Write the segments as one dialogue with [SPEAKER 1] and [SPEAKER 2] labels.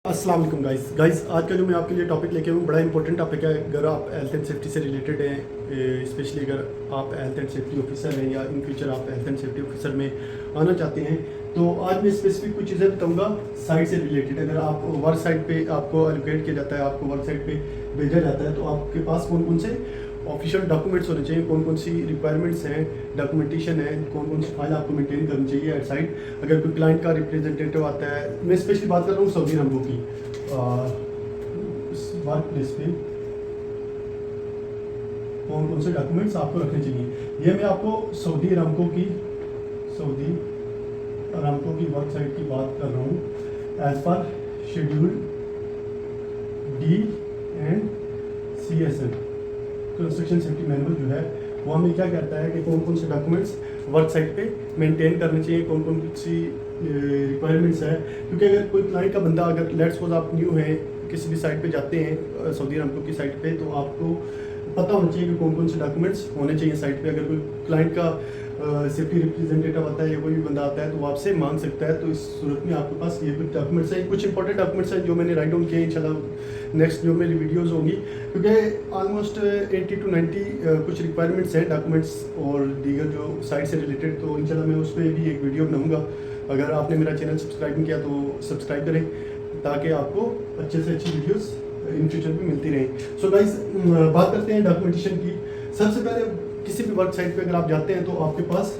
[SPEAKER 1] अस्सलाम वालेकुम गाइस आज का जो मैं आपके लिए टॉपिक लेके आया हूँ बड़ा इंपॉर्टेंट टॉपिक है। अगर आप हेल्थ एंड सेफ्टी से रिलेटेड हैं, स्पेशली अगर आप हेल्थ एंड सेफ्टी ऑफिसर हैं या इन फ्यूचर आप हेल्थ एंड सेफ्टी ऑफिसर में आना चाहते हैं, तो आज मैं स्पेसिफिक कुछ चीज़ें बताऊँगा साइट से रिलेटेड। अगर आप वर्क साइट पे आपको एलोकेट किया जाता है, आपको वर्क साइट पे भेजा जाता है, तो आपके पास कौन कौन से ऑफिशियल डॉक्यूमेंट्स होने चाहिए, कौन कौन सी रिक्वायरमेंट्स हैं, डॉक्यूमेंटेशन है, कौन कौन सी फाइल आपको मेंटेन करनी चाहिए एट साइट। अगर कोई क्लाइंट का रिप्रेजेंटेटिव आता है, मैं स्पेशली बात कर रहा हूँ सऊदी अरब की वर्क प्लेस पे कौन कौन से डॉक्यूमेंट्स आपको रखने चाहिए, ये मैं आपको सऊदी अरामको की वर्क साइट की बात कर रहा हूँ as per schedule D and CSM construction safety manual जो है वो हमें क्या कहता है कि कौन कौन से डॉक्यूमेंट्स वर्क साइट पे मेंटेन करने चाहिए, कौन कौन सी रिक्वायरमेंट्स है। क्योंकि अगर कोई क्लाइंट का बंदा, अगर लेट्स सपोज आप न्यू हैं, किसी भी साइट पे जाते हैं सऊदी अरब की साइट पे, तो आपको पता होना चाहिए कि कौन कौन से डॉक्यूमेंट्स होने चाहिए साइट पे। अगर कोई क्लाइंट का सेफ्टी रिप्रेजेंटेटिव आता है या कोई भी बंदा आता है तो वो आपसे मांग सकता है। तो इस सूरत में आपके पास ये कुछ डॉक्यूमेंट्स हैं, कुछ इंपॉर्टेंट डॉक्यूमेंट्स हैं जो मैंने राइट डाउन किए। इंशाल्लाह नेक्स्ट जो मेरी वीडियोस होंगी, क्योंकि ऑलमोस्ट 80 to 90 कुछ रिक्वायरमेंट्स हैं डॉक्यूमेंट्स और दीगर जो साइट से रिलेटेड, तो इंशाल्लाह मैं उस पर भी एक वीडियो बनाऊँगा। अगर आपने मेरा चैनल सब्सक्राइब नहीं किया तो सब्सक्राइब करें ताकि आपको अच्छे से अच्छी वीडियोस इन फ्यूचर भी मिलती रहें। सो गाइस, बात करते हैं डॉक्यूमेंटेशन की। सबसे पहले किसी भी वर्क साइट पे अगर आप जाते हैं तो आपके पास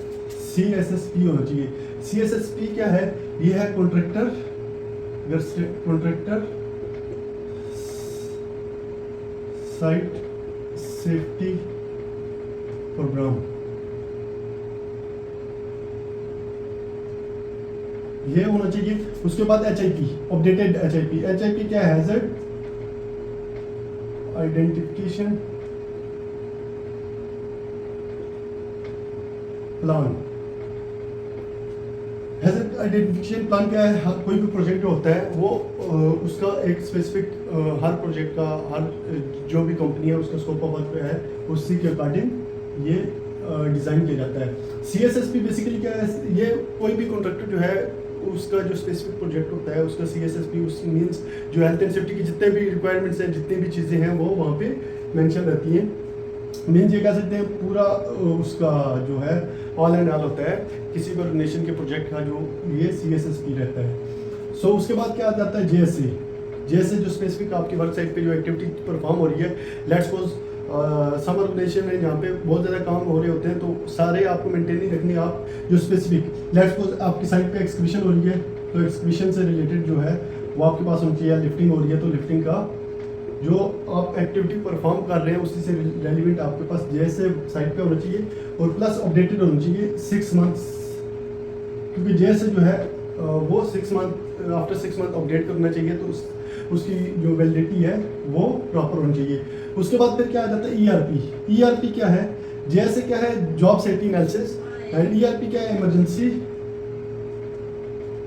[SPEAKER 1] CSSP होना चाहिए। CSSP क्या है? ये है कॉन्ट्रैक्टर साइट सेफ्टी प्रोग्राम। ये होना चाहिए। उसके बाद HIP, अपडेटेड HIP क्या है? Hazard identification plan. Hazard identification plan क्या है? कोई भी प्रोजेक्ट जो होता है वो उसका एक स्पेसिफिक हर प्रोजेक्ट का, हर जो भी कंपनी है उसका स्कोप ऑफ वर्क है, उसी के अकॉर्डिंग ये डिज़ाइन किया जाता है। CSSP बेसिकली क्या है? ये कोई भी कॉन्ट्रैक्टर जो है उसका जो स्पेसिफिक प्रोजेक्ट होता है उसका CSSP, उस मीन्स जो हेल्थ एंड सेफ्टी की जितने भी रिक्वायरमेंट्स हैं, जितनी भी चीज़ें हैं वो वहाँ पे मेंशन रहती हैं। मीन्स ये कह सकते हैं पूरा उसका जो है ऑल एंड ऑल होता है किसी भी ऑर्गेनाइजेशन के प्रोजेक्ट का, जो ये CSSP रहता है। सो उसके बाद क्या आ जाता है? JSA जो स्पेसिफिक आपकी वर्क साइट पे जो एक्टिविटी परफॉर्म हो रही है। लेट्स सपोज सम ऑर्गेनाइजेशन है जहाँ पे बहुत ज़्यादा काम हो रहे होते हैं, तो सारे आपको मेंटेन नहीं रखने। आप जो स्पेसिफिक, लेट्स सपोज आपकी साइट पे एक्सक्रीशन हो रही है, तो एक्सक्रीशन से रिलेटेड जो है वो आपके पास होनी चाहिए। लिफ्टिंग हो रही है तो लिफ्टिंग का जो आप एक्टिविटी परफॉर्म कर रहे हैं उसी से रेलिवेंट आपके पास JSA साइट पे होना चाहिए, और प्लस अपडेटेड होना चाहिए 6 मंथ्स। क्योंकि JSA जो है वो 6 मंथ, आफ्टर 6 मंथ अपडेट करना चाहिए, तो उसकी जो वैलिडिटी है वो प्रॉपर होनी चाहिए। उसके बाद फिर क्या आ जाता है? ERP क्या है? JSA क्या है? Job safety analysis, and ERP क्या है?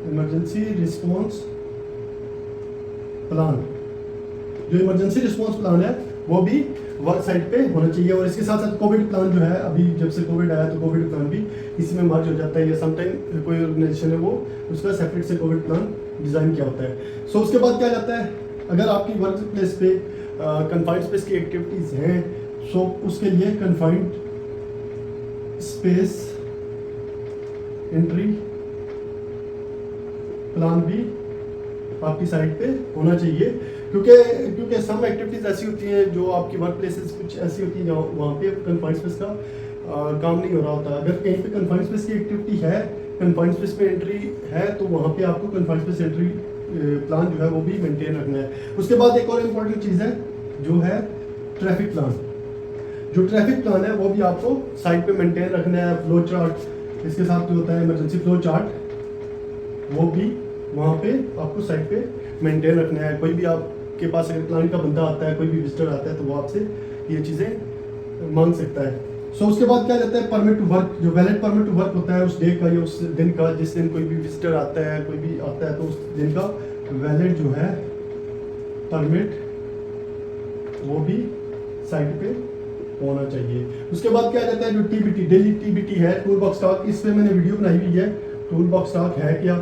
[SPEAKER 1] Emergency response plan. जो इमरजेंसी रिस्पॉन्स प्लान है वो भी वर्क साइट पे होना चाहिए। और इसके साथ साथ कोविड प्लान जो है, अभी जब से कोविड आया तो कोविड प्लान भी इसी में मर्ज हो जाता है, या समटाइम कोई ऑर्गेनाइजेशन है वो उसका सेपरेट से कोविड प्लान डिज़ाइन किया होता है। सो उसके बाद क्या जाता है? अगर आपकी वर्क प्लेस पे कन्फाइंड स्पेस की एक्टिविटीज़ हैं, सो उसके लिए कन्फाइंड स्पेस एंट्री प्लान भी आपकी साइट पे होना चाहिए। क्योंकि सम एक्टिविटीज़ ऐसी होती हैं जो आपकी वर्क प्लेसेस कुछ ऐसी होती हैं जहाँ वहाँ पे कन्फाइंड स्पेस का काम नहीं हो रहा होता। अगर कहीं पे कन्फाइंड स्पेस की एक्टिविटी है, कन्फाइंड स्पेस पे एंट्री है, तो वहाँ पे आपको कन्फाइंड स्पेस एंट्री प्लान जो है वो भी मेंटेन रखना है। उसके बाद एक और इम्पोर्टेंट चीज़ है जो है ट्रैफिक प्लान। जो ट्रैफिक प्लान है वो भी आपको साइट पे मेंटेन रखना है। फ्लो चार्ट इसके साथ जो होता है, इमरजेंसी फ्लो चार्ट, वो भी वहाँ पे आपको साइट पे मेंटेन रखना है। कोई भी आपके पास अगर क्लाइंट का बंदा आता है, कोई भी विजिटर आता है, तो वो आपसे ये चीज़ें मांग सकता है। सो उसके बाद क्या रहता है? Permit to work. जो वैलिड परमिट टू वर्क होता है उस डे का या उस दिन का, जिस दिन कोई भी विजिटर आता है, कोई भी आता है, तो उस दिन का वैलिड जो है परमिट वो भी साइट पे होना चाहिए। उसके बाद क्या रहता है? जो TBT, डेली TBT है, टूल बॉक्स टॉक, इस पर मैंने वीडियो बनाई हुई है। टूल बॉक्स टॉक है क्या,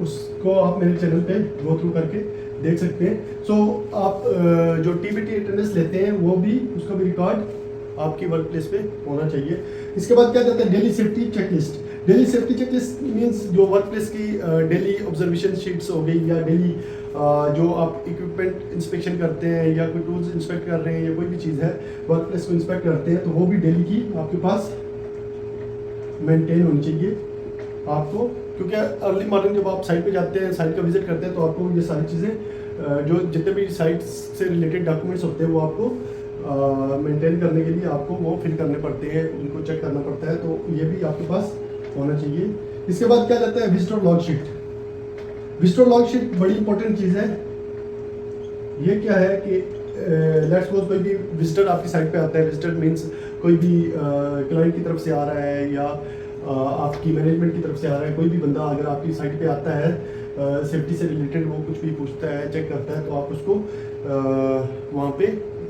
[SPEAKER 1] उसको को आप मेरे चैनल पे गो थ्रू करके देख सकते हैं। सो आप जो TBT अटेंडेंस लेते हैं वो भी, उसका भी रिकॉर्ड आपकी वर्क प्लेस पे होना चाहिए। इसके बाद क्या कहते हैं daily safety checklist. Daily safety checklist means जो वर्क प्लेस की डेली ऑब्जर्वेशन शीट्स हो गई, या डेली जो आप इक्विपमेंट इंस्पेक्शन करते हैं या कोई टूल्स इंस्पेक्ट कर रहे हैं या कोई भी चीज़ है वर्क प्लेस को इंस्पेक्ट करते हैं, तो वो भी डेली की आपके पास मेंटेन होनी चाहिए आपको। क्योंकि अर्ली मॉर्निंग जब आप साइट पे जाते हैं, साइट का विजिट करते हैं, तो आपको ये सारी चीज़ें जो जितने भी साइट से रिलेटेड डॉक्यूमेंट्स होते हैं वो आपको मेंटेन करने के लिए आपको वो फिल करने पड़ते हैं, उनको चेक करना पड़ता है, तो ये भी आपके पास होना चाहिए। इसके बाद क्या कहता है visitor log sheet. Visitor log sheet बड़ी इंपॉर्टेंट चीज़ है। ये क्या है कि लेट्स सपोज कोई भी विजिटर आपकी साइट पे आता है, विजिटर मींस कोई भी क्लाइंट की तरफ से आ रहा है या आपकी मैनेजमेंट की तरफ से आ रहा है, कोई भी बंदा अगर आपकी साइट पे आता है सेफ्टी से रिलेटेड वो कुछ भी पूछता है, चेक करता है, तो आप उसको वहाँ पे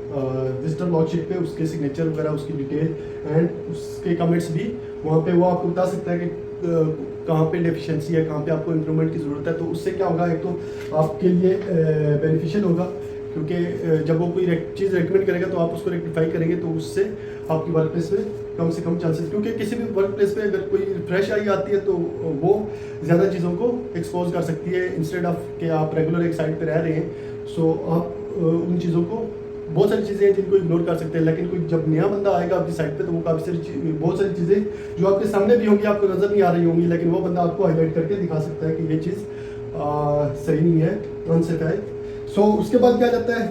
[SPEAKER 1] विजिटर लॉग शीट पे उसके सिग्नेचर वगैरह, उसकी डिटेल एंड उसके कमेंट्स भी वहाँ पे वो आपको बता सकता है कि कहाँ पे डेफिशिएंसी है, कहाँ पे आपको इम्प्रूवमेंट की ज़रूरत है। तो उससे क्या होगा, एक तो आपके लिए बेनिफिशियल होगा, क्योंकि जब वो कोई चीज़ रेकमेंड करेगा तो आप उसको रेक्टिफाई करेंगे, तो उससे आपकी वर्क प्लेस में कम से कम चांसेस, क्योंकि किसी भी वर्क प्लेस पे अगर कोई फ्रेश आई आती है तो वो ज़्यादा चीज़ों को एक्सपोज कर सकती है, इंस्टेड ऑफ कि आप रेगुलर एक साइट पे रह रहे हैं। सो आप उन चीज़ों को, बहुत सारी चीज़ें हैं जिनको इग्नोर कर सकते हैं, लेकिन कोई जब नया बंदा आएगा आपकी साइट पे तो वो काफ़ी सारी बहुत सारी चीज़ें जो आपके सामने भी होंगी, आपको नज़र नहीं आ रही होंगी, लेकिन वो बंदा आपको हाईलाइट करके दिखा सकता है कि ये चीज़ सही नहीं है, अनसेफ है। सो उसके बाद क्या जाता है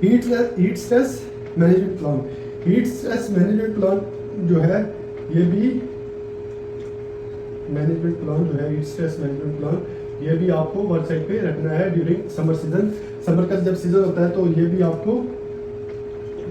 [SPEAKER 1] heat stress management plan. Heat stress management plan जो है, ये भी मैनेजमेंट प्लान जो है, हीट स्ट्रेस मैनेजमेंट प्लान, ये भी आपको वर्क साइट पे रखना है ड्यूरिंग समर सीजन। समर का जब सीजन होता है तो ये भी आपको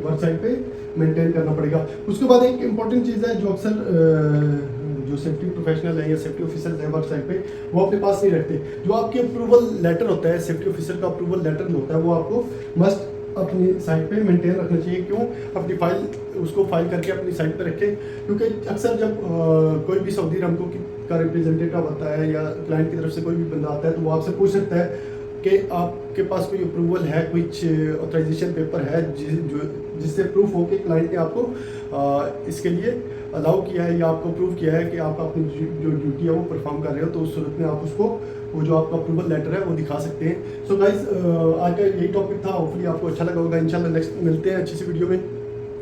[SPEAKER 1] वर्क साइट पे मेंटेन करना पड़ेगा। उसके बाद एक इम्पॉर्टेंट चीज़ है जो अक्सर जो सेफ्टी प्रोफेशनल है या सेफ्टी ऑफिसर है वर्क साइट पे, वो अपने पास नहीं रखते। जो आपके अप्रूवल लेटर होता है, सेफ्टी ऑफिसर का अप्रूवल लेटर होता है, वो आपको मस्ट अपनी साइट पे मेंटेन रखना चाहिए। क्यों? अपनी फाइल, उसको फाइल करके अपनी साइट पे रखें, क्योंकि अक्सर जब कोई भी सऊदी अरमको का रिप्रेजेंटेटिव आता है या क्लाइंट की तरफ से कोई भी बंदा आता है, तो वो आपसे पूछ सकता है कि आपके पास कोई अप्रूवल है, कुछ ऑथराइजेशन पेपर है जिससे प्रूफ हो कि क्लाइंट ने आपको इसके लिए अलाउ किया है या आपको प्रूव किया है कि आप अपनी जो ड्यूटी है वो परफॉर्म कर रहे हो, तो उस सूरत में आप उसको वो जो आपका अप्रूवल लेटर है वो दिखा सकते हैं। सो गाइज आज का यही टॉपिक था, होपफुली आपको अच्छा लगा होगा। इंशाल्लाह नेक्स्ट मिलते हैं अच्छी सी वीडियो में।